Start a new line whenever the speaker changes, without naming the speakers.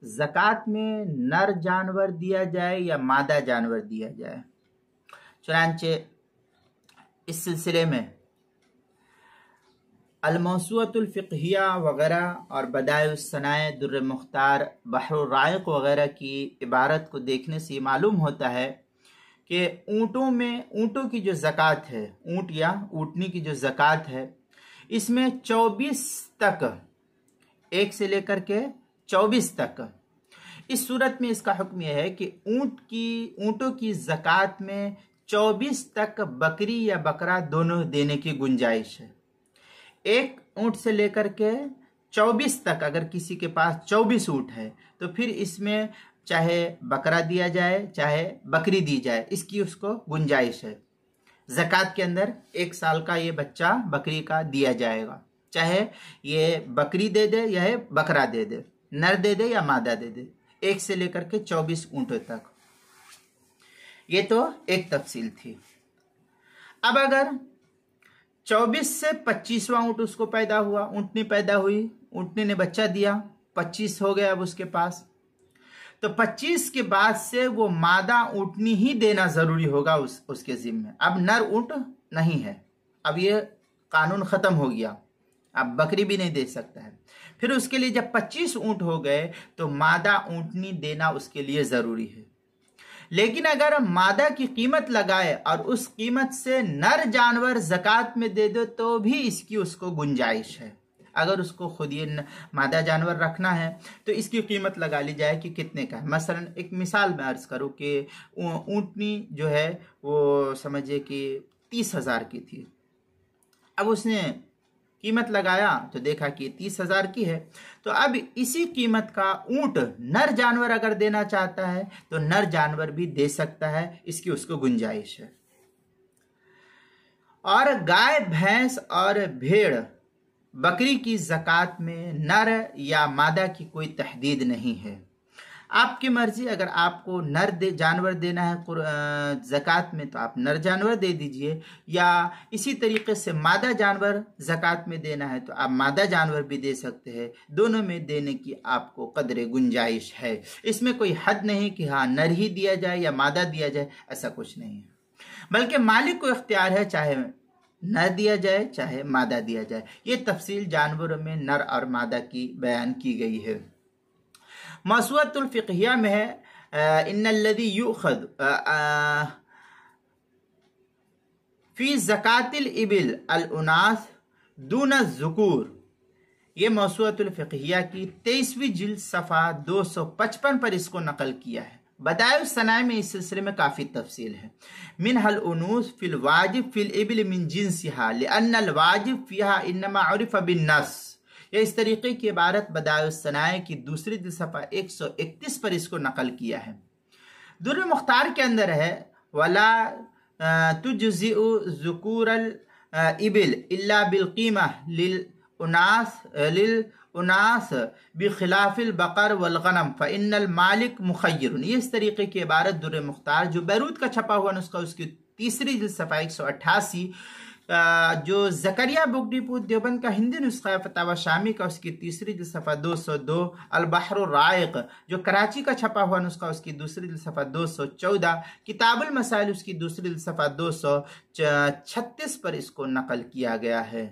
ज़कात में नर जानवर दिया जाए या मादा जानवर दिया जाए। चुनांचे इस सिलसिले में अल-मौसूअतुल फ़िक़हिया वगैरह और बदाइउस सनाए, दुर्र मुख्तार, बहरुर राइक़ वगैरह की इबारत को देखने से मालूम होता है कि ऊँटों की जो ज़कात है, ऊँट या ऊँटनी की जो ज़कात है, इसमें 24 तक, 1 से लेकर के 24 तक, इस सूरत में इसका हुक्म यह है कि ऊँटों की ज़कात में 24 तक बकरी या बकरा दोनों देने की गुंजाइश है। एक ऊँट से लेकर के 24 तक अगर किसी के पास 24 ऊँट है तो फिर इसमें चाहे बकरा दिया जाए चाहे बकरी दी जाए, इसकी उसको गुंजाइश है। ज़कात के अंदर 1 साल का ये बच्चा बकरी का दिया जाएगा, चाहे ये बकरी दे दे या बकरा दे दे, नर दे दे या मादा दे दे, 1 से लेकर के 24 ऊँटों तक। ये तो एक तफसील थी। अब अगर 24 से 25वां ऊँट उसको पैदा हुआ, ऊँटनी पैदा हुई, ऊँटनी ने बच्चा दिया, 25 हो गया अब उसके पास, तो 25 के बाद से वो मादा ऊँटनी ही देना जरूरी होगा उसके जिम्मे। अब नर ऊँट नहीं है, अब ये कानून खत्म हो गया, अब बकरी भी नहीं दे सकता है। फिर उसके लिए जब 25 ऊँट हो गए तो मादा ऊँटनी देना उसके लिए जरूरी है। लेकिन अगर मादा की कीमत लगाए और उस कीमत से नर जानवर ज़कात में दे दो तो भी इसकी उसको गुंजाइश है। अगर उसको खुद ये मादा जानवर रखना है तो इसकी कीमत लगा ली जाए कि कितने का है। मसलन एक मिसाल मैं अर्ज करूँ कि ऊँटनी जो है वो समझिए कि 30,000 की थी। अब उसने कीमत लगाया तो देखा कि 30,000 की है, तो अब इसी कीमत का ऊँट नर जानवर अगर देना चाहता है तो नर जानवर भी दे सकता है, इसकी उसको गुंजाइश है। और गाय, भैंस और भेड़, बकरी की ज़कात में नर या मादा की कोई तहदीद नहीं है। आपकी मर्जी, अगर आपको नर जानवर देना है ज़कात में तो आप नर जानवर दे दीजिए, या इसी तरीके से मादा जानवर ज़कात में देना है तो आप मादा जानवर भी दे सकते हैं। दोनों में देने की आपको कदर गुंजाइश है। इसमें कोई हद नहीं कि हाँ नर ही दिया जाए या मादा दिया जाए, ऐसा कुछ नहीं है। बल्कि मालिक को इख्तियार है, चाहे नर दिया जाए चाहे मादा दिया जाए। ये तफसील जानवरों में नर और मादा की बयान की गई है। मौसूअतुल फ़िक़हिया में है इन्नल्लज़ी युख़ज़ फ़ी ज़कातिल इबिल अल उनास दून ज़ुकूर। ये मौसूअतुल फ़िक़हिया की 23वीं जिल्द सफ़ा 255 पर इसको नकल किया है। बदाइउस सनाए में इस सिलसिले में काफ़ी तफसील है। मिनहल उनूस फ़िल वाजिब फ़िल इबिल मिन जिन्सिहा लिअन्नल वाजिब फ़ीहा इन्नमा उरिफ़ बिन्नस। यह इस तरीके की इबारत बदाइउस सनाए की दूसरी सफ़ा 131 पर इसको नकल किया है। दुर्र मुख्तार के अंदर है वला तुज्ज़िउ ज़ुकूरल इबिल इल्ला बिल क़ीमा लिल उनास बिखिलाफिल बकर वल गनम फ़इन्नल मालिक मुखय्यरुन। ये इस तरीके की इबारत दुर्र मुख्तार जो बैरूत का छपा हुआ नुस्खा उसकी तीसरी जिल्द सफ़ा 188, जो ज़करिया बुक डिपो देवबंद का हिंदी नुस्खा फतावा शामी का उसकी तीसरी जिल्द सफ़ा 202, अल बहरुर राइक़ जो कराची का छपा हुआ नुस्खा उसकी दूसरी जिल्द सफ़ा 214, किताबुल मसाइल उसकी दूसरी जिल्द सफ़ा 236 पर इसको नकल किया गया है।